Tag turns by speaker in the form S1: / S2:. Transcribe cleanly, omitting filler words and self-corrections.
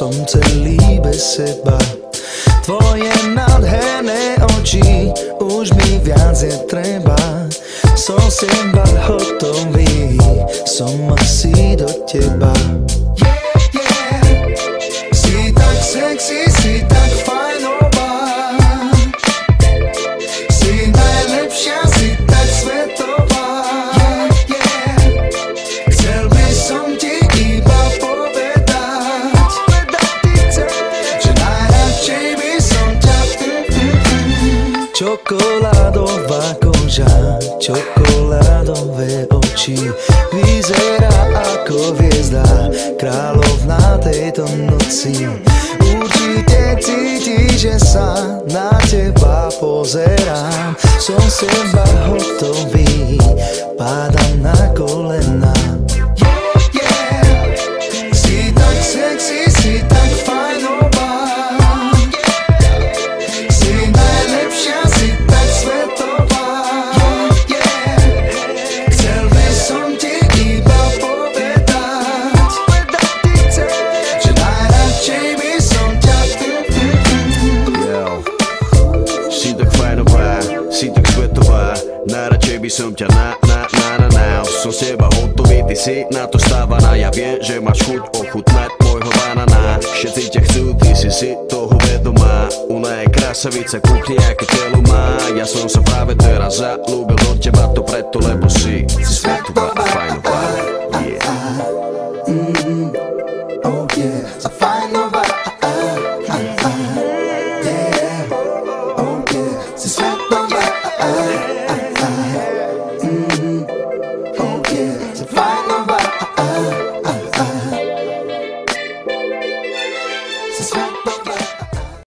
S1: som celý bez seba. Tvoje nádherné oči, už mi viac netreba. Som seba hotový, som asi do teba. Si tak sexy, si tak fajnová, si najlepšia, si tak svetová. Chcel by som ti iba povedať, že najradšej by som ťa čokoládová koža, čokoládové oči, vyzerá ako hviezda, kráľovná tejto noci. Určite cítiš, že sa na teba pozerám. Som seba hotový, pádam na kolena. Si tak sexy, si tak fajnová, si najlepšia, si tak svetová. Chcel by som ti iba povedať, že najradšej by som ťa
S2: Si tak fajnová, si tak svetová, najradšej by som ťa Som seba hotový, ty si na to stávaná. Ja viem, že máš chuť ochutnať môjho banana. Všetci ťa chcú, ty si toho vedomá. Ona je krasavica, kúkni, aké telo má. Ja som sa práve teraz zalúbil do teba, to preto, lebo si svetová.